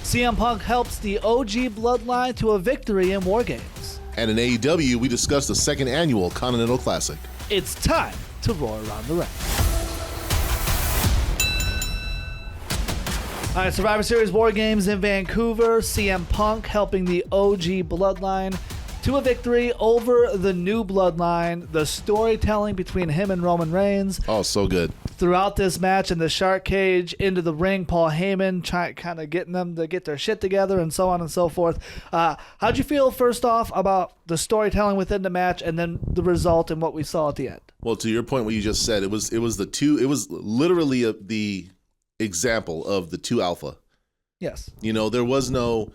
CM Punk helps the OG Bloodline to a victory in War Games. And in AEW, we discussed the second annual Continental Classic. It's time to roar around the ring. All right, Survivor Series War Games in Vancouver. CM Punk helping the OG Bloodline to a victory over the new Bloodline. The storytelling between him and Roman Reigns. Oh, so good. Throughout this match in the shark cage, into the ring, Paul Heyman kind of getting them to get their shit together and so on and so forth. How'd you feel, first off, about the storytelling within the match and then the result and what we saw at the end? Well, to your point, what you just said, it was literally the example of the two alpha. Yes. You know, there was no...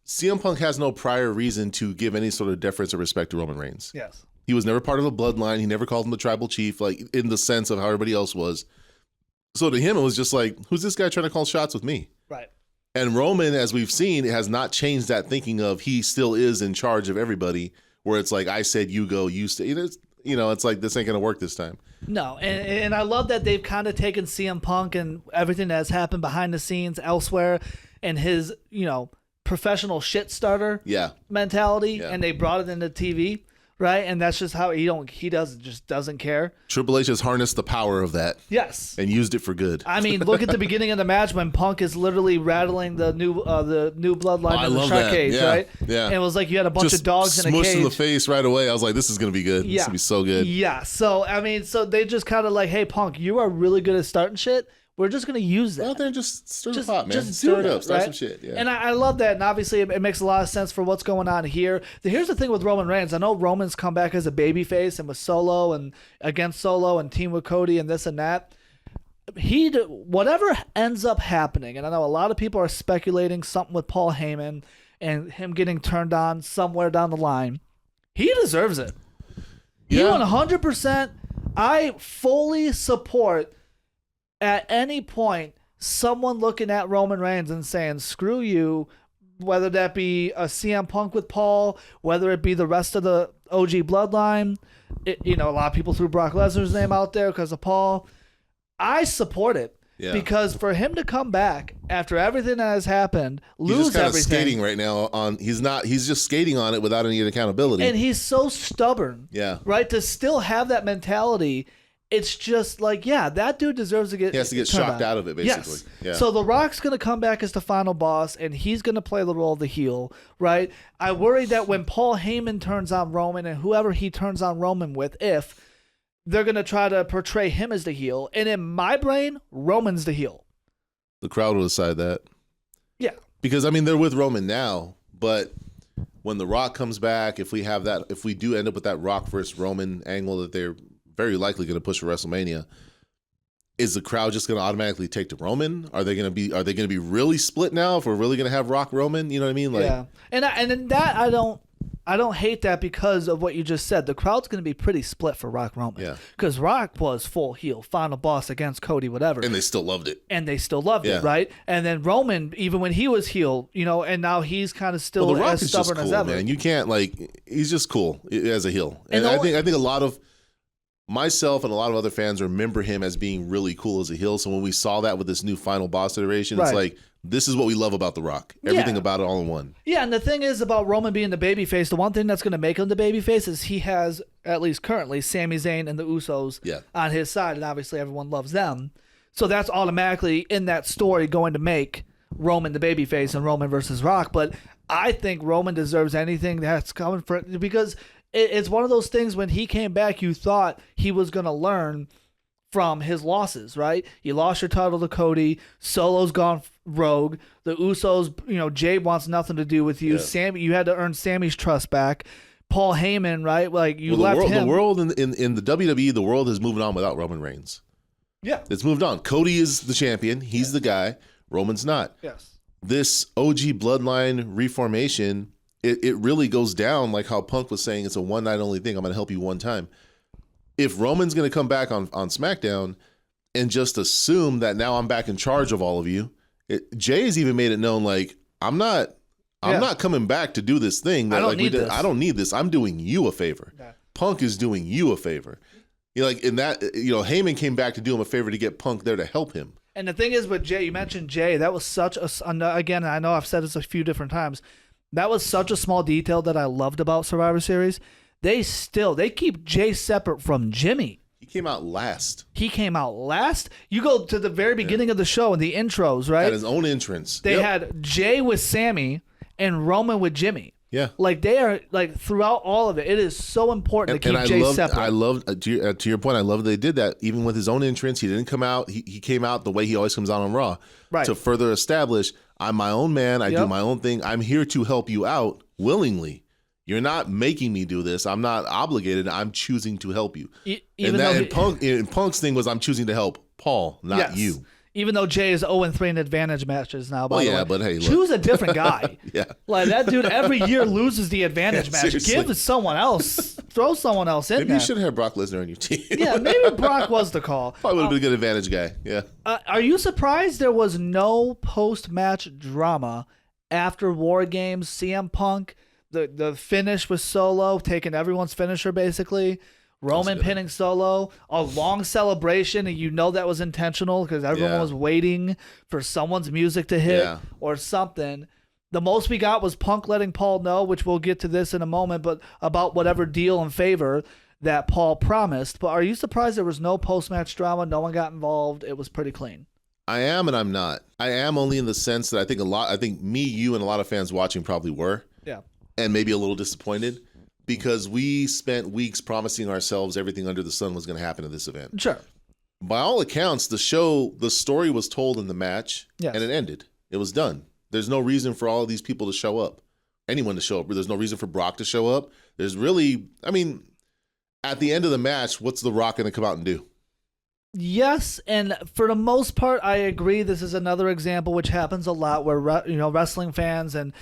CM Punk has no prior reason to give any sort of deference or respect to Roman Reigns. Yes. He was never part of the bloodline. He never called him the tribal chief, like in the sense of how everybody else was. So to him, it was just like, who's this guy trying to call shots with me? Right. And Roman, as we've seen, has not changed that thinking of he still is in charge of everybody, where it's like, I said you go, you stay. You know, it's like, this ain't going to work this time. No, and I love that they've kind of taken CM Punk and everything that has happened behind the scenes elsewhere and his, professional shit starter mentality, and they brought it into TV, right? And that's just how he doesn't care. Triple H has harnessed the power of that. Yes. And used it for good. I mean, look at the beginning of the match when Punk is literally rattling the new Bloodline in the shark cage, right? Yeah. And it was like you had a bunch of dogs in a cage. Smushed in the face right away. I was like, this is going to be good. Yeah. This is going to be so good. Yeah. So, I mean, they just kind of like, hey, Punk, you are really good at starting shit. We're just going to use that. Go out there and just stir the pot, man. Just stir it that, up. Start right? some shit. Yeah. And I love that. And obviously, it makes a lot of sense for what's going on here. Here's the thing with Roman Reigns. I know Roman's come back as a babyface and with Solo and against Solo and team with Cody and this and that. Whatever ends up happening, and I know a lot of people are speculating something with Paul Heyman and him getting turned on somewhere down the line, he deserves it. He 100%. I fully support at any point someone looking at Roman Reigns and saying, screw you, whether that be a CM Punk with Paul, whether it be the rest of the OG Bloodline. A lot of people threw Brock Lesnar's name out there because of Paul. I support it. Yeah. Because for him to come back after everything that has happened, lose everything. He's just skating right now he's just skating on it without any accountability. And he's so stubborn. Yeah. Right? To still have that mentality. It's just like, that dude deserves to get... He has to get shocked out of it, basically. Yes. Yeah. So The Rock's going to come back as the final boss, and he's going to play the role of the heel, right? I worry that when Paul Heyman turns on Roman, and whoever he turns on Roman with, they're going to try to portray him as the heel. And in my brain, Roman's the heel. The crowd will decide that. Yeah. Because, they're with Roman now, but when The Rock comes back, if we do end up with that Rock versus Roman angle that they're very likely going to push for WrestleMania, is the crowd just going to automatically take to Roman? Are they going to be really split now if we're really going to have Rock Roman? You know what I mean? Like, yeah. And that I don't hate that because of what you just said. The crowd's going to be pretty split for Rock Roman. Yeah. Because Rock was full heel, final boss against Cody, whatever. And they still loved it. It, right? And then Roman, even when he was heel, and now he's kind of still The Rock as is stubborn just cool, as ever. man. You can't, he's just cool as a heel. And I think a lot of myself and a lot of other fans remember him as being really cool as a heel. So when we saw that with this new final boss iteration, it's like, this is what we love about The Rock. Everything about it all in one. Yeah, and the thing is about Roman being the babyface, the one thing that's going to make him the babyface is he has, at least currently, Sami Zayn and the Usos on his side, and obviously everyone loves them. So that's automatically in that story going to make Roman the babyface and Roman versus Rock. But I think Roman deserves anything that's coming for it because it's one of those things when he came back, you thought he was going to learn from his losses, right? You lost your title to Cody. Solo's gone rogue. The Usos, Jay wants nothing to do with you. Yeah. You had to earn Sammy's trust back. Paul Heyman, right? Like left him. The world in the WWE, the world has moved on without Roman Reigns. Yeah. It's moved on. Cody is the champion. He's the guy. Roman's not. Yes. This OG Bloodline reformation, it really goes down like how Punk was saying it's a one night only thing. I'm going to help you one time. If Roman's going to come back on SmackDown and just assume that now I'm back in charge of all of you, Jay's even made it known like I'm not coming back to do this thing. That, I don't need this. I don't need this. I'm doing you a favor. Yeah. Punk is doing you a favor. Heyman came back to do him a favor to get Punk there to help him. And the thing is with Jay, you mentioned Jay, that was such a, again, I know I've said this a few different times, that was such a small detail that I loved about Survivor Series. They keep Jay separate from Jimmy. He came out last. You go to the very beginning of the show in the intros, right? Had his own entrance. They had Jay with Sammy and Roman with Jimmy. Yeah. Like they are like throughout all of it. It is so important to keep Jay separate. I love to your point. I love they did that even with his own entrance. He didn't come out. He came out the way he always comes out on Raw, right? To further establish I'm my own man. I do my own thing. I'm here to help you out willingly. You're not making me do this. I'm not obligated. I'm choosing to help you. Punk's thing was I'm choosing to help Paul, not you. Even though Jay is 0-3 in advantage matches now, by the way. But hey, look. Choose a different guy. Yeah. Like that dude every year loses the advantage match. Seriously. Give it someone else. Throw someone else in there. Maybe you should have Brock Lesnar on your team. Yeah, maybe Brock was the call. Probably would have been a good advantage guy. Yeah. Are you surprised there was no post-match drama after War Games? CM Punk, the finish with Solo, taking everyone's finisher basically. Roman pinning Solo, a long celebration, and you know that was intentional because everyone was waiting for someone's music to hit or something. The most we got was Punk letting Paul know, which we'll get to this in a moment, but about whatever deal and favor that Paul promised. But are you surprised there was no post-match drama? No one got involved. It was pretty clean. I am and I'm not. I am only in the sense that I think me, you, and a lot of fans watching probably were. Yeah. And maybe a little disappointed. Because we spent weeks promising ourselves everything under the sun was going to happen at this event. Sure. By all accounts, the story was told in the match, and it ended. It was done. There's no reason for all of these people to show up. Anyone to show up. There's no reason for Brock to show up. There's really, at the end of the match, what's The Rock going to come out and do? Yes, and for the most part, I agree. This is another example which happens a lot where wrestling fans and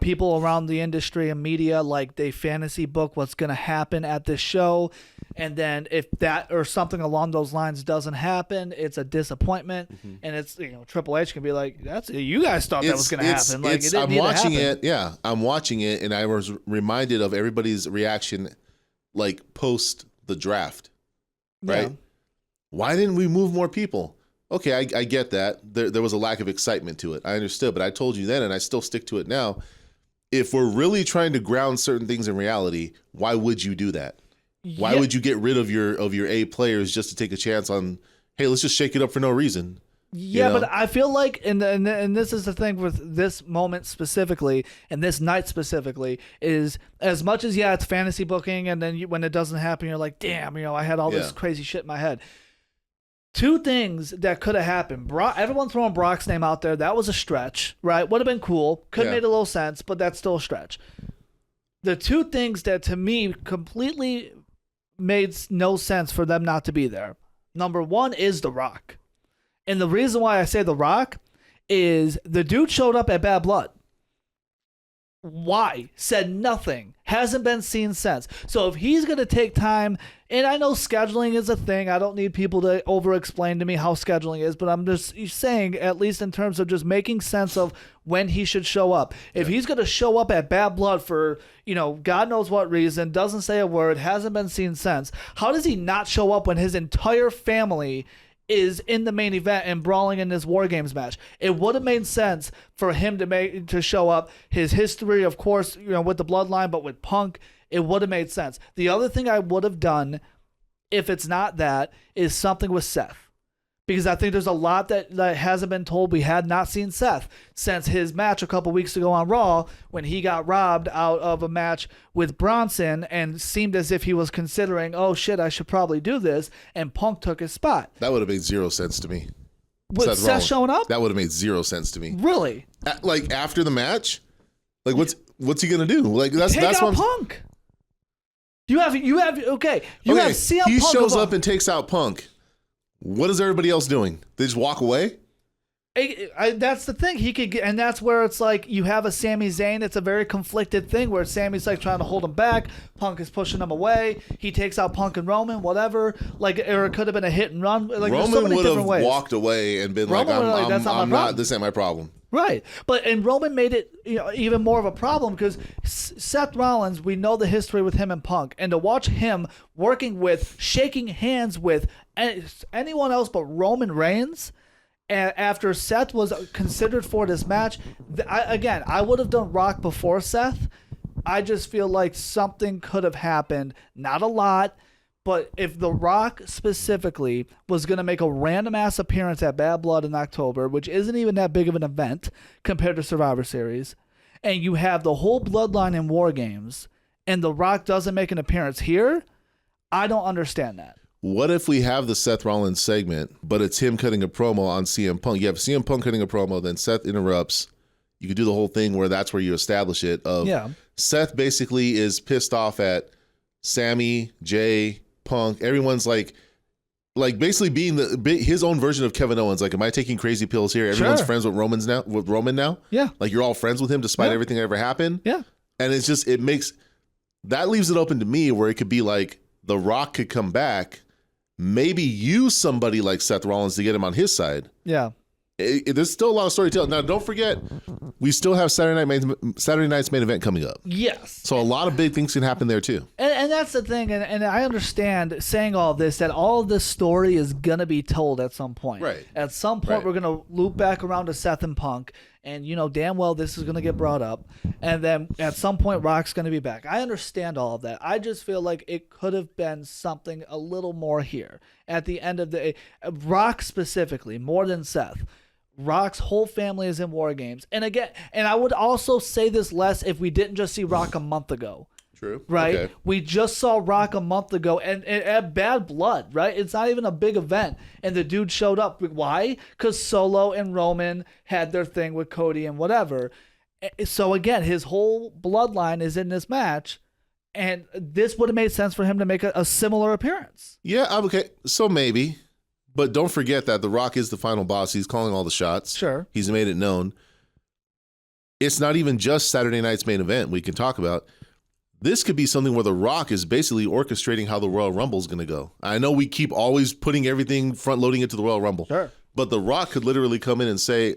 people around the industry and media they fantasy book what's going to happen at this show, and then if that or something along those lines doesn't happen, it's a disappointment, and it's Triple H can be like, "That's you guys thought that was going to happen." I'm watching it. Yeah, I'm watching it, and I was reminded of everybody's reaction, post the draft, right? Yeah. Why didn't we move more people? Okay, I get that. There was a lack of excitement to it. I understood, but I told you then, and I still stick to it now. If we're really trying to ground certain things in reality, why would you do that? Why would you get rid of your A players just to take a chance on, hey, let's just shake it up for no reason? Yeah, but I feel like, and this is the thing with this moment specifically, and this night specifically, is as much as, it's fantasy booking, and then when it doesn't happen, you're like, damn, I had all this crazy shit in my head. Two things that could have happened. Everyone throwing Brock's name out there. That was a stretch, right? Would have been cool. Could have made a little sense, but that's still a stretch. The two things that to me completely made no sense for them not to be there. Number one is The Rock. And the reason why I say The Rock is the dude showed up at Bad Blood. Why? Said nothing. Hasn't been seen since. So if he's going to take time, and I know scheduling is a thing. I don't need people to over-explain to me how scheduling is, but I'm just saying, at least in terms of just making sense of when he should show up. If he's going to show up at Bad Blood for, God knows what reason, doesn't say a word, hasn't been seen since, how does he not show up when his entire family is in the main event and brawling in this War Games match? It would have made sense for him to show up. His history, of course, with the Bloodline, but with Punk, it would have made sense. The other thing I would have done, if it's not that, is something with Seth. Because I think there's a lot that hasn't been told. We had not seen Seth since his match a couple weeks ago on Raw when he got robbed out of a match with Bronson and seemed as if he was considering, oh shit, I should probably do this, and Punk took his spot. That would have made zero sense to me. With Seth showing up? That would have made zero sense to me. Really? After the match? What's he gonna do? That's out Punk. You have CM Punk. He shows up and takes out Punk. What is everybody else doing? They just walk away? That's the thing. He could get, and that's where it's like you have a Sami Zayn. It's a very conflicted thing where Sami's trying to hold him back. Punk is pushing him away. He takes out Punk and Roman, whatever. Or it could have been a hit and run. Roman so many would different have ways. walked away and been I'm not. This ain't my problem. Right, and Roman made it even more of a problem because Seth Rollins, we know the history with him and Punk, and to watch him working with, shaking hands with anyone else but Roman Reigns, after Seth was considered for this match, I would have done Rock before Seth. I just feel like something could have happened. Not a lot, but if The Rock specifically was going to make a random ass appearance at Bad Blood in October, which isn't even that big of an event compared to Survivor Series, and you have the whole Bloodline in War Games, and The Rock doesn't make an appearance here, I don't understand that. What if we have the Seth Rollins segment, but it's him cutting a promo on CM Punk? You have CM Punk cutting a promo, then Seth interrupts. You could do the whole thing where that's where you establish it. Seth basically is pissed off at Sammy, Jay, Punk. Everyone's like basically being his own version of Kevin Owens. Like, am I taking crazy pills here? Everyone's friends with Roman now. Yeah. Like, you're all friends with him despite everything that ever happened. Yeah. And it's just, that leaves it open to me where it could be like The Rock could come back, maybe use somebody like Seth Rollins to get him on his side. Yeah. There's still a lot of storytelling. Now, don't forget, we still have Saturday night's main event coming up. Yes. So a lot of big things can happen there too. And that's the thing. And I understand saying all this, that all of this story is going to be told at some point. Right. At some point, we're going to loop back around to Seth and Punk. And you know damn well this is going to get brought up. And then at some point, Rock's going to be back. I understand all of that. I just feel like it could have been something a little more here. At the end of the Rock specifically, more than Seth. Rock's whole family is in War Games. And again, and I would also say this less if we didn't just see Rock a month ago. True. Right? Okay. We just saw Rock a month ago and at Bad Blood, right? It's not even a big event. And the dude showed up. Why? Because Solo and Roman had their thing with Cody and whatever. So again, his whole bloodline is in this match. And this would have made sense for him to make a similar appearance. Yeah, okay. So maybe. But don't forget that The Rock is the final boss. He's calling all the shots. Sure. He's made it known. It's not even just Saturday night's main event we can talk about. This could be something where The Rock is basically orchestrating how the Royal Rumble is going to go. I know we keep always putting everything front-loading into the Royal Rumble. Sure. But The Rock could literally come in and say,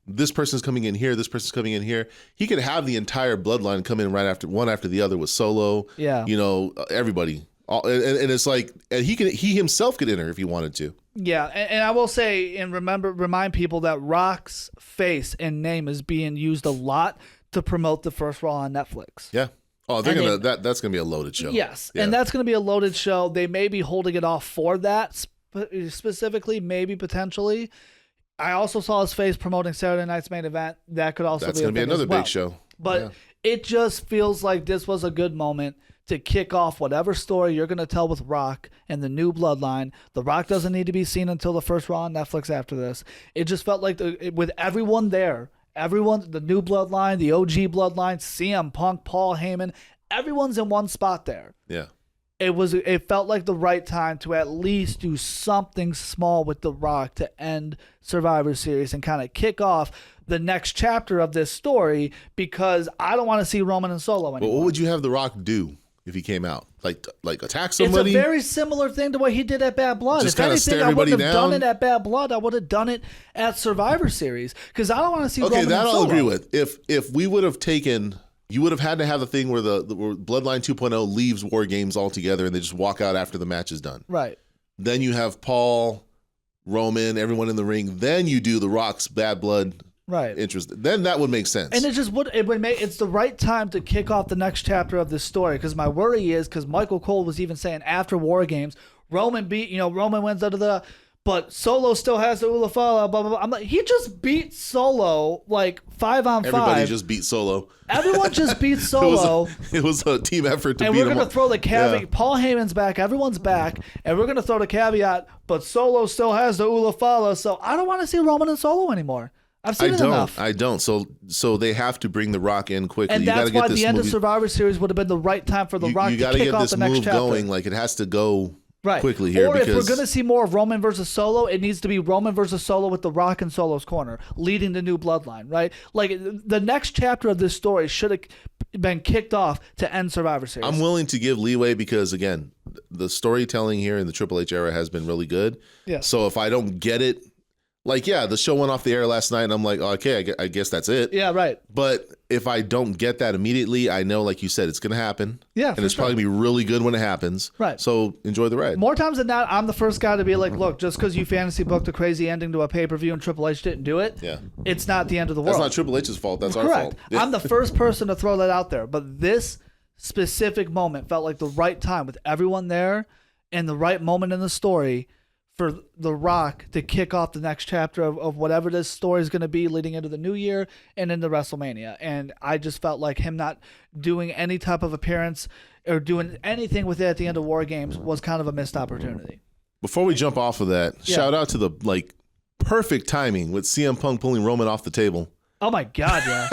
this person's coming in here, this person's coming in here. He could have the entire bloodline come in one after the other with Solo. Yeah. Everybody. And it's like, and he himself could enter if he wanted to. Yeah, and I will say and remind people that Rock's face and name is being used a lot to promote the first Raw on Netflix. Yeah. Oh, that's gonna be a loaded show. Yes, yeah. And that's gonna be a loaded show. They may be holding it off for that specifically, maybe potentially. I also saw his face promoting Saturday night's main event. That could also that's gonna be another big show. But it just feels like this was a good moment to kick off whatever story you're going to tell with Rock and the new bloodline. The Rock doesn't need to be seen until the first Raw on Netflix after this. It just felt like with everyone there, the new bloodline, the OG bloodline, CM Punk, Paul Heyman, everyone's in one spot there. Yeah. It felt like the right time to at least do something small with The Rock to end Survivor Series and kind of kick off the next chapter of this story, because I don't want to see Roman and Solo anymore. Well, what would you have The Rock do if he came out? Like attack somebody? It's a very similar thing to what he did at Bad Blood. Just if anything, I wouldn't have down. done it at Bad Blood. I would have done it at Survivor Series, because I don't want to see Roman and Solo. Okay, that I'll agree with. If we would have taken... You would have had to have the thing where the Bloodline 2.0 leaves War Games altogether and they just walk out after the match is done. Right. Then you have Paul, Roman, everyone in the ring. Then you do The Rock's Bad Blood interest. Then that would make sense. And it's the right time to kick off the next chapter of this story, because my worry is, because Michael Cole was even saying after War Games, Roman wins but Solo still has the Ulafala, blah, blah, blah. I'm like, he just beat Solo like 5-on-5. Everybody just beat Solo. Everyone just beat Solo. It was a team effort to beat him. And we're going to throw the caveat. Yeah. Paul Heyman's back. Everyone's back. And we're going to throw the caveat, but Solo still has the Ulafala. So I don't want to see Roman and Solo anymore. I've seen it enough. I don't. So they have to bring The Rock in quickly. And that's why the end of Survivor Series would have been the right time for The Rock to kick off the next chapter. You got to get this move going. Like, it has to go quickly here. Or if we're going to see more of Roman versus Solo, it needs to be Roman versus Solo with The Rock in Solo's corner, leading the new bloodline, right? Like, the next chapter of this story should have been kicked off to end Survivor Series. I'm willing to give leeway because, again, the storytelling here in the Triple H era has been really good. Yeah. So if I don't get it, Like, yeah, the show went off the air last night, and I'm like, oh, okay, I guess that's it. Yeah, right. But if I don't get that immediately, I know, like you said, it's going to happen. Yeah, and it's probably going to be really good when it happens. Right. So enjoy the ride. More times than not, I'm the first guy to be like, look, just because you fantasy booked a crazy ending to a pay-per-view and Triple H didn't do it, it's not the end of the world. That's not Triple H's fault. That's our Correct. fault. Yeah. I'm the first person to throw that out there. But this specific moment felt like the right time with everyone there and the right moment in the story for The Rock to kick off the next chapter of whatever this story is going to be leading into the new year and into WrestleMania. And I just felt like him not doing any type of appearance or doing anything with it at the end of War Games was kind of a missed opportunity. Before we jump off of that, shout out to the perfect timing with CM Punk pulling Roman off the table. Oh my God, yeah.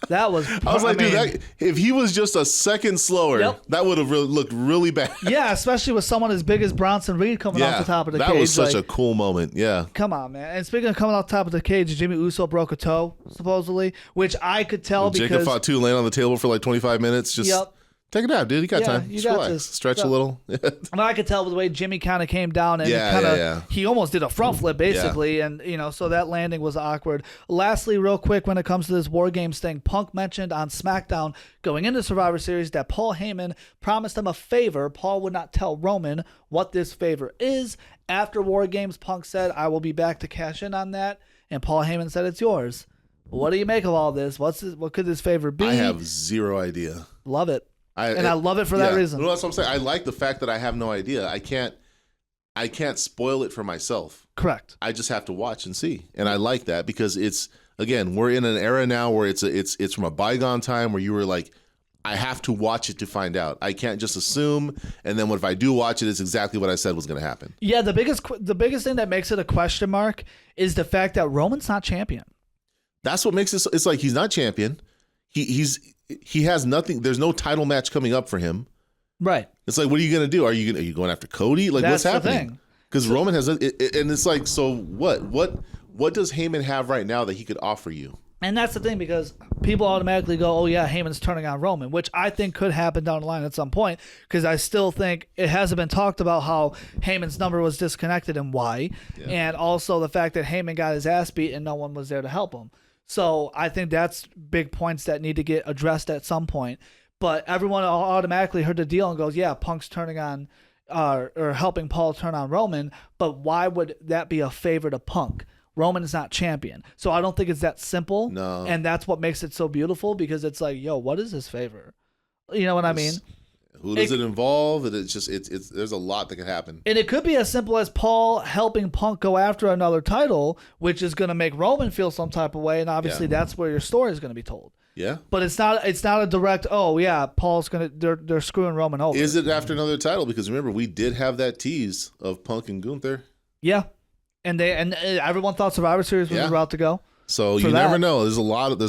That was... I was like, dude, if he was just a second slower, that would have looked really bad. Yeah, especially with someone as big as Bronson Reed coming off the top of the cage. That was such a cool moment, yeah. Come on, man. And speaking of coming off the top of the cage, Jimmy Uso broke a toe, supposedly, which I could tell because... Jacob Fatu laying on the table for like 25 minutes, just... Take it out, dude. You got time. Just relax. Stretch a little. And I could tell with the way Jimmy kind of came down and he almost did a front flip, basically. And, so that landing was awkward. Lastly, real quick, when it comes to this War Games thing, Punk mentioned on SmackDown going into Survivor Series that Paul Heyman promised him a favor. Paul would not tell Roman what this favor is. After War Games, Punk said, I will be back to cash in on that. And Paul Heyman said, it's yours. What do you make of all this? What could this favor be? I have zero idea. Love it. I love it for that reason. Well, that's what I'm saying. I like the fact that I have no idea. I can't spoil it for myself. Correct. I just have to watch and see. And I like that because it's, again, we're in an era now where it's from a bygone time where you were like, I have to watch it to find out. I can't just assume, and then if I do watch it, it's exactly what I said was going to happen. Yeah, the biggest thing that makes it a question mark is the fact that Roman's not champion. That's what makes it. It's like he's not champion. He has nothing. There's no title match coming up for him. Right. It's like, what are you going to do? Are you going after Cody? Like, that's what's happening? Because Roman has and it's like, so what? What does Heyman have right now that he could offer you? And that's the thing, because people automatically go, oh yeah, Heyman's turning on Roman, which I think could happen down the line at some point, because I still think it hasn't been talked about how Heyman's number was disconnected and why, and also the fact that Heyman got his ass beat and no one was there to help him. So I think that's big points that need to get addressed at some point. But everyone automatically heard the deal and goes, yeah, Punk's turning on or helping Paul turn on Roman. But why would that be a favor to Punk? Roman is not champion. So I don't think it's that simple. No. And that's what makes it so beautiful, because it's like, yo, what is this favor? You know what I mean? Who does it involve? It's just it's there's a lot that could happen. And it could be as simple as Paul helping Punk go after another title, which is going to make Roman feel some type of way, and obviously that's where your story is going to be told. Yeah. But it's not a direct, oh yeah, Paul's going to they're screwing Roman over. Is it after another title? Because remember, we did have that tease of Punk and Gunther. Yeah. And everyone thought Survivor Series was about to go. So you never know. There's a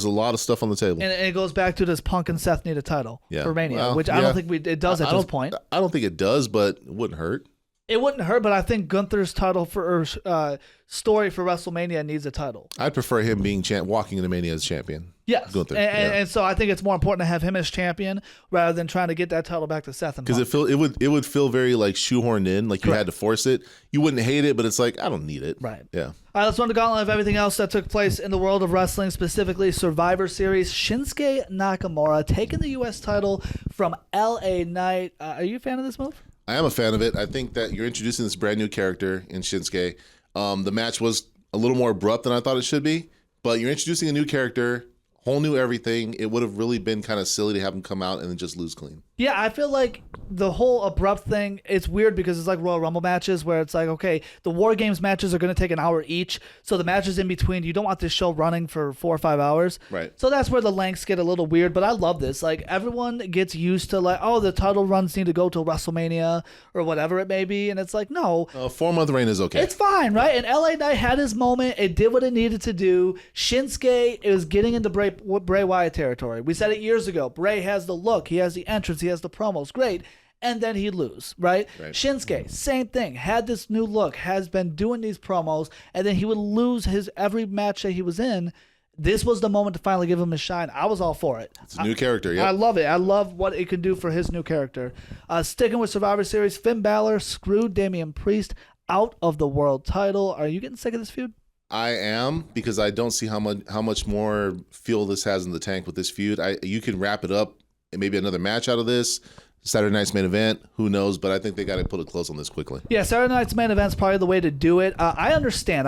lot of stuff on the table. And it goes back to, does Punk and Seth need a title for Mania? Which I don't think it does at this point. I don't think it does, but it wouldn't hurt. It wouldn't hurt, but I think Gunther's title story for WrestleMania needs a title. I'd prefer him being walking into Mania as champion. Yes, Gunther. And so I think it's more important to have him as champion rather than trying to get that title back to Seth and Punk. Because it would feel very like shoehorned in, like you had to force it. You wouldn't hate it, but it's like, I don't need it. Right. Yeah. All right, let's run the gauntlet of everything else that took place in the world of wrestling, specifically Survivor Series. Shinsuke Nakamura taking the U.S. title from LA Knight. Are you a fan of this move? I am a fan of it. I think that you're introducing this brand new character in Shinsuke. The match was a little more abrupt than I thought it should be, but you're introducing a new character, whole new everything. It would have really been kind of silly to have him come out and then just lose clean. Yeah, I feel like the whole abrupt thing, it's weird because it's like Royal Rumble matches where it's like, okay, the War Games matches are going to take an hour each, so the matches in between, you don't want this show running for 4 or 5 hours. Right. So that's where the lengths get a little weird, but I love this. Like, everyone gets used to like, oh, the title runs need to go till WrestleMania or whatever it may be, and it's like, no. A 4-month reign is okay. It's fine, right? And LA Knight had his moment. It did what it needed to do. Shinsuke is getting into Bray Wyatt territory. We said it years ago. Bray has the look. He has the entrance. He has the promos. Great. And then he'd lose, right? Shinsuke, same thing. Had this new look, has been doing these promos, and then he would lose his every match that he was in. This was the moment to finally give him his shine. I was all for it. It's a new character, yeah. I love it. I love what it can do for his new character. Sticking with Survivor Series, Finn Balor screwed Damian Priest out of the world title. Are you getting sick of this feud? I am, because I don't see how much more fuel this has in the tank with this feud. You can wrap it up and maybe another match out of this. Saturday night's main event, who knows? But I think they got to put a close on this quickly. Yeah, Saturday night's main event's probably the way to do it. I understand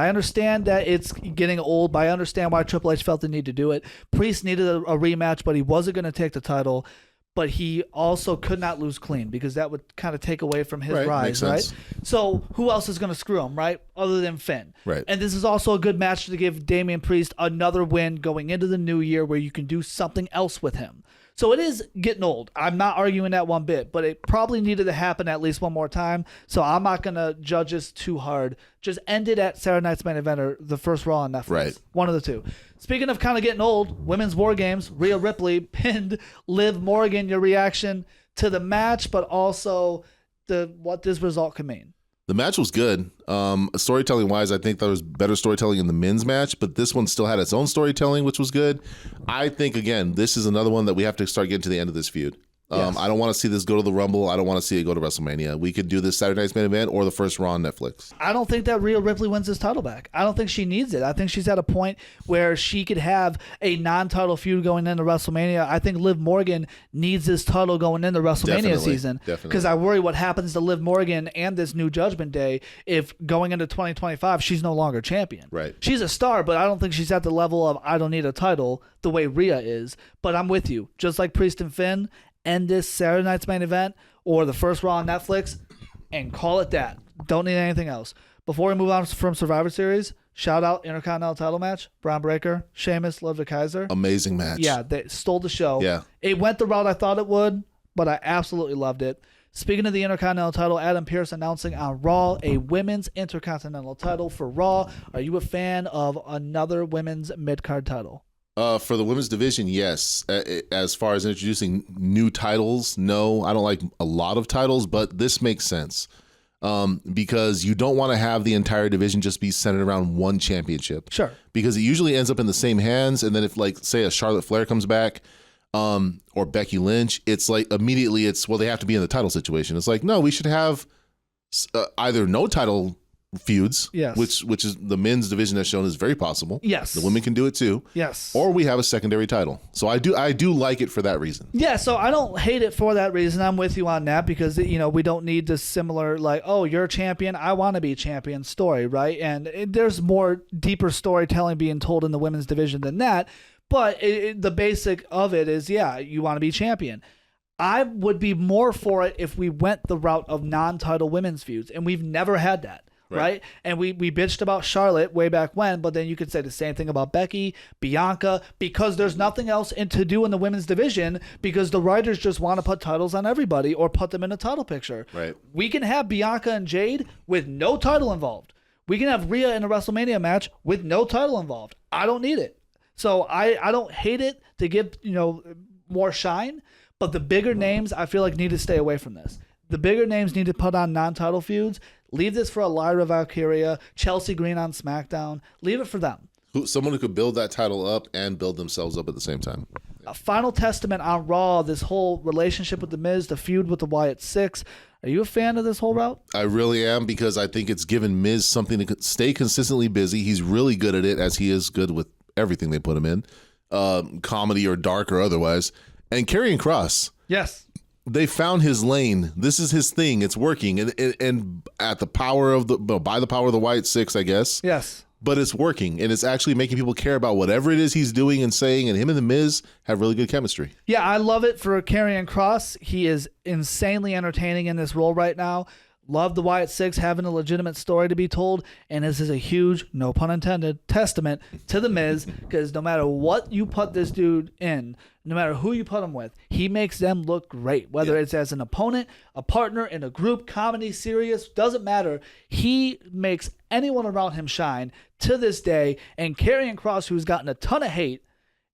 that it's getting old, but I understand why Triple H felt the need to do it. Priest needed a rematch, but he wasn't going to take the title. But he also could not lose clean because that would kind of take away from his rise, right? So who else is going to screw him, right? Other than Finn. Right. And this is also a good match to give Damian Priest another win going into the new year where you can do something else with him. So it is getting old. I'm not arguing that one bit, but it probably needed to happen at least one more time. So I'm not going to judge this too hard. Just end it at Saturday night's main event or the first Raw on Netflix. Right. One of the two. Speaking of kind of getting old, Women's War Games, Rhea Ripley pinned Liv Morgan. Your reaction to the match, but also what this result could mean. The match was good. Storytelling wise, I think there was better storytelling in the men's match, but this one still had its own storytelling, which was good. I think, again, this is another one that we have to start getting to the end of this feud. Yes. I don't want to see this go to the Rumble. I don't want to see it go to WrestleMania. We could do this Saturday night's main event or the first Raw on Netflix. I don't think that Rhea Ripley wins this title back. I don't think she needs it. I think she's at a point where she could have a non-title feud going into WrestleMania. I think Liv Morgan needs this title going into WrestleMania season. Because I worry what happens to Liv Morgan and this new Judgment Day if going into 2025 she's no longer champion. Right. She's a star, but I don't think she's at the level of I don't need a title the way Rhea is. But I'm with you. Just like Priest and Finn, end this Saturday night's main event or the first Raw on Netflix and call it that. Don't need anything else. Before we move on from Survivor Series, shout out Intercontinental title match. Braun Breaker, Sheamus, Liv Kaiser. Amazing match. Yeah, they stole the show. Yeah. It went the route I thought it would, but I absolutely loved it. Speaking of the Intercontinental title, Adam Pearce announcing on Raw a women's Intercontinental title for Raw. Are you a fan of another women's mid-card title? For the women's division, yes. As far as introducing new titles, no. I don't like a lot of titles, but this makes sense because you don't want to have the entire division just be centered around one championship. Sure. Because it usually ends up in the same hands, and then if, like, say, a Charlotte Flair comes back or Becky Lynch, it's like immediately they have to be in the title situation. It's like, no, we should have either no title feuds, yes, which is the men's division has shown is very possible. Yes, the women can do it too. Yes, or we have a secondary title. So I do like it for that reason. Yeah, so I don't hate it for that reason. I'm with you on that because we don't need this similar like, oh, you're a champion, I want to be champion story, right? And there's more deeper storytelling being told in the women's division than that. But the basic of it is, yeah, you want to be champion. I would be more for it if we went the route of non-title women's feuds, and we've never had that. Right. And we bitched about Charlotte way back when, but then you could say the same thing about Becky, Bianca, because there's nothing else to do in the women's division because the writers just want to put titles on everybody or put them in a title picture. Right. We can have Bianca and Jade with no title involved. We can have Rhea in a WrestleMania match with no title involved. I don't need it. So I don't hate it to give, more shine, but the bigger names I feel like need to stay away from this. The bigger names need to put on non-title feuds. Leave this for Lyra Valkyria, Chelsea Green on SmackDown. Leave it for them. Someone who could build that title up and build themselves up at the same time. A final testament on Raw, this whole relationship with The Miz, the feud with the Wyatt Six. Are you a fan of this whole route? I really am because I think it's given Miz something to stay consistently busy. He's really good at it, as he is good with everything they put him in, comedy or dark or otherwise. And Karrion Kross. Yes. They found his lane. This is his thing. It's working, and at the power of by the power of the Wyatt Six, I guess. Yes. But it's working, and it's actually making people care about whatever it is he's doing and saying. And him and The Miz have really good chemistry. Yeah, I love it for Karrion Kross. He is insanely entertaining in this role right now. Love the Wyatt Six having a legitimate story to be told, and this is a huge, no pun intended, testament to The Miz, because no matter what you put this dude in, no matter who you put him with, he makes them look great, whether it's as an opponent, a partner, in a group, comedy, serious, doesn't matter. He makes anyone around him shine to this day, and Karrion Kross, who's gotten a ton of hate,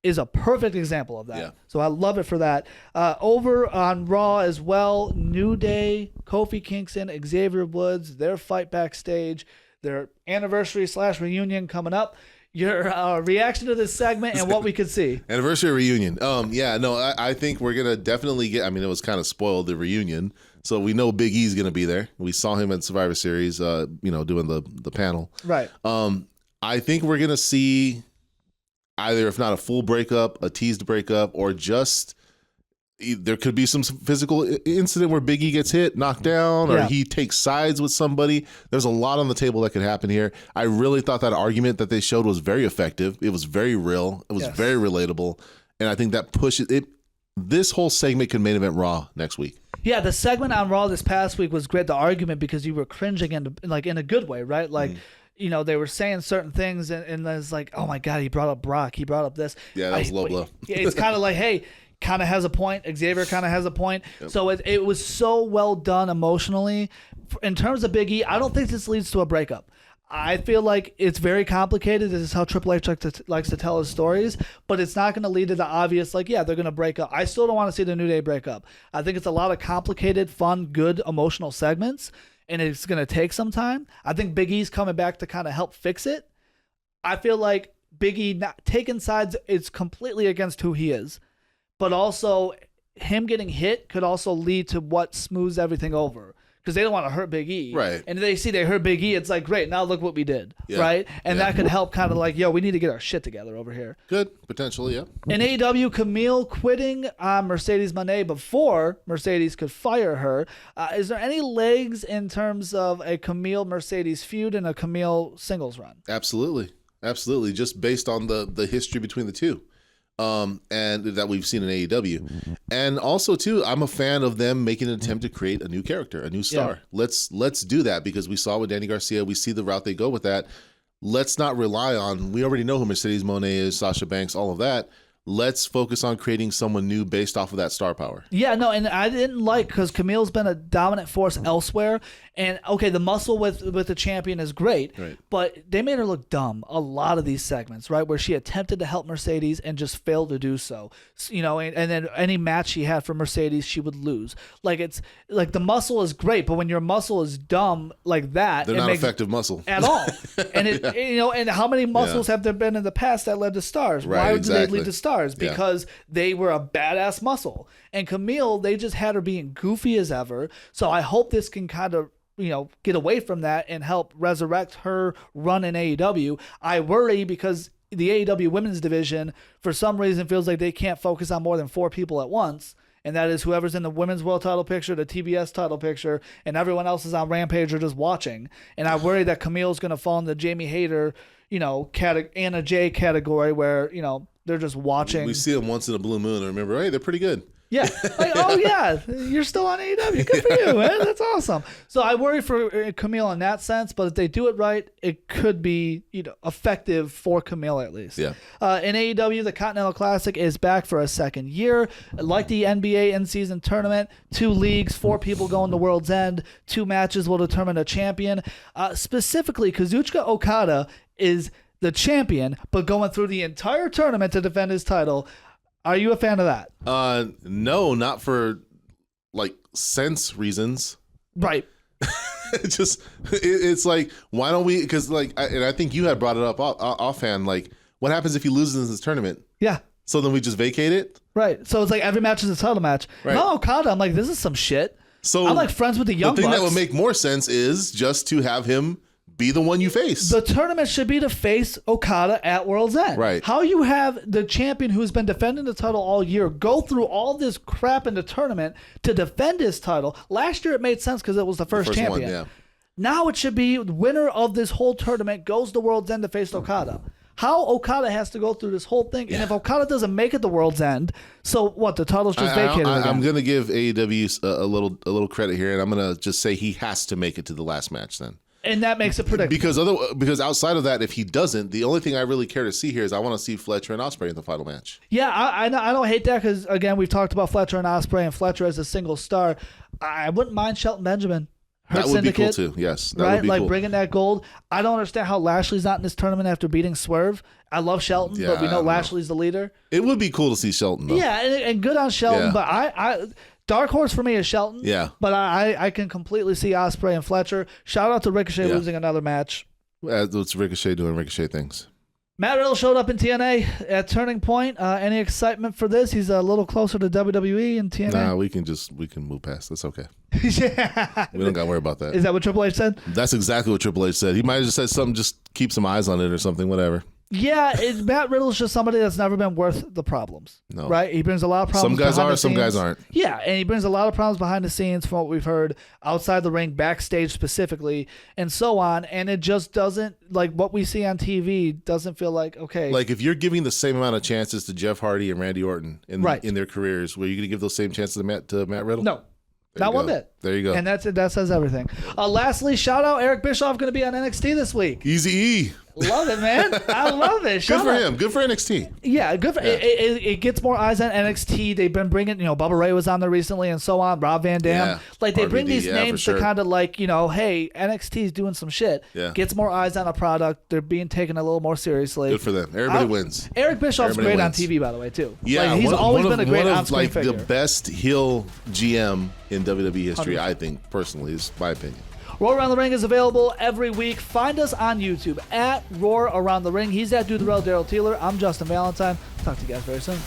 is a perfect example of that. Yeah. So I love it for that. Over on Raw as well, New Day, Kofi Kingston, Xavier Woods, their fight backstage, their anniversary/reunion coming up. Your reaction to this segment and what we could see. Anniversary reunion. I think we're going to definitely get, it was kind of spoiled, the reunion. So we know Big E's going to be there. We saw him at Survivor Series, doing the panel. Right. I think we're going to see either, if not a full breakup, a teased breakup, or just there could be some physical incident where Big E gets hit, knocked down, or he takes sides with somebody. There's a lot on the table that could happen here. I really thought that argument that they showed was very effective. It was very real. It was very relatable. And I think that pushes it. This whole segment could main event Raw next week. Yeah, the segment on Raw this past week was great. The argument, because you were cringing in a good way, right? Like, you know, they were saying certain things, and it's like, oh my God, he brought up Brock. He brought up this. Yeah, that was low blow. It's kind of like, hey, kind of has a point. Xavier kind of has a point. Yep. So it was so well done emotionally. In terms of Big E, I don't think this leads to a breakup. I feel like it's very complicated. This is how Triple H likes to tell his stories, but it's not going to lead to the obvious, like, yeah, they're going to break up. I still don't want to see the New Day break up. I think it's a lot of complicated, fun, good, emotional segments, and it's going to take some time. I think Big E's coming back to kind of help fix it. I feel like Big E not taking sides is completely against who he is, but also him getting hit could also lead to what smooths everything over. Because they don't want to hurt Big E. Right. And they hurt Big E, it's like, great, now look what we did. Yeah. Right? And that could help kind of like, yo, we need to get our shit together over here. Good. Potentially, yeah. In AEW, Kamille quitting on Mercedes Mone before Mercedes could fire her. Is there any legs in terms of a Kamille-Mercedes feud and a Kamille singles run? Absolutely. Absolutely. Just based on the history between the two. And that we've seen in AEW. And also too, I'm a fan of them making an attempt to create a new character, a new star. Let's do that, because we saw with Danny Garcia, we see the route they go with that. Let's not rely on, we already know who Mercedes Mone is, Sasha Banks, all of that. Let's focus on creating someone new based off of that star power. Yeah, no, and I didn't like, because Camille's been a dominant force elsewhere, and okay, the muscle with the champion is great, but they made her look dumb a lot of these segments, right, where she attempted to help Mercedes and just failed to do so. You know, and then any match she had for Mercedes, she would lose. Like, it's like the muscle is great, but when your muscle is dumb like that, they're not effective muscle at all. And it, you know, and how many muscles have there been in the past that led to stars? Why did they lead to stars? Because they were a badass muscle. And Kamille, they just had her being goofy as ever. So I hope this can kind of, you know, get away from that and help resurrect her run in AEW. I worry because the AEW women's division, for some reason, feels like they can't focus on more than 4 people at once. And that is whoever's in the women's world title picture, the TBS title picture, and everyone else is on Rampage or just watching. And I worry that Camille's going to fall in the Jamie Hayter, you know, Anna Jay category where, you know, they're just watching. We see them once in a blue moon and remember, hey, they're pretty good. Yeah. Like, oh, yeah, you're still on AEW. Good for you, man. That's awesome. So I worry for Kamille in that sense, but if they do it right, it could be, you know, effective for Kamille at least. Yeah. In AEW, the Continental Classic is back for a second year. Like the NBA in-season tournament, 2 leagues, 4 people going to World's End. 2 matches will determine a champion. Specifically, Kazuchika Okada is the champion, but going through the entire tournament to defend his title. Are you a fan of that? No, not for like sense reasons. Right. It's like, why don't we? Because like, and I think you had brought it up offhand. Like, what happens if he loses in this tournament? Yeah. So then we just vacate it. Right. So it's like every match is a title match. Right. Now Okada, I'm like, this is some shit. So I'm like friends with the Young Bucks. The thing that would make more sense is just to have him be the one you face. The tournament should be to face Okada at World's End. Right. How you have the champion who's been defending the title all year go through all this crap in the tournament to defend his title. Last year it made sense because it was the first champion. One, yeah. Now it should be the winner of this whole tournament goes to World's End to face Okada. How Okada has to go through this whole thing, and if Okada doesn't make it to World's End, so what? The title's just vacated again. I'm gonna give AEW a little credit here, and I'm gonna just say he has to make it to the last match then. And that makes it predictable. Because outside of that, if he doesn't, the only thing I really care to see here is I want to see Fletcher and Ospreay in the final match. Yeah, I don't hate that because, again, we've talked about Fletcher and Ospreay, and Fletcher as a single star. I wouldn't mind Shelton Benjamin. That would Syndicate, be cool too. Yes, that right? would be like cool. Bringing that gold. I don't understand how Lashley's not in this tournament after beating Swerve. I love Shelton, but we know Lashley's the leader. It would be cool to see Shelton, though. Yeah, and good on Shelton, but I dark horse for me is Shelton. Yeah. But I can completely see Ospreay and Fletcher. Shout out to Ricochet losing another match. What's Ricochet doing Ricochet things? Matt Riddle showed up in TNA at Turning Point. Any excitement for this? He's a little closer to WWE and TNA. Nah, we can move past. That's okay. Yeah. We don't got to worry about that. Is that what Triple H said? That's exactly what Triple H said. He might have just said something, just keep some eyes on it or something, whatever. Yeah, Matt Riddle's just somebody that's never been worth the problems. No. Right? He brings a lot of problems. Some guys behind are, the some scenes. guys aren't. Yeah, and he brings a lot of problems behind the scenes from what we've heard outside the ring, backstage specifically, and so on. And it just doesn't, like what we see on TV, doesn't feel like, okay. Like if you're giving the same amount of chances to Jeff Hardy and Randy Orton in their careers, were you going to give those same chances to Matt Riddle? No. Not one bit. There you go. And that says everything. Lastly, shout out Eric Bischoff going to be on NXT this week. Easy E. Love it, man. I love it. Good for him. Good for NXT. Yeah, good for it gets more eyes on NXT. They've been bringing, Bubba Ray was on there recently and so on, Rob Van Dam. Yeah, like they bring RVD, these names to kind of like, hey, NXT's doing some shit. Yeah. Gets more eyes on a product. They're being taken a little more seriously. Good for them. Everybody wins. Eric Bischoff's Everybody great wins. on TV, by the way, too. Yeah, like, he's always been a great on-screen like figure. the best heel GM in WWE history, 100%. I think, personally, is my opinion. Roar Around the Ring is available every week. Find us on YouTube at Roar Around the Ring. He's at Dude the Real Daryl Teeler. I'm Justin Valentine. Talk to you guys very soon.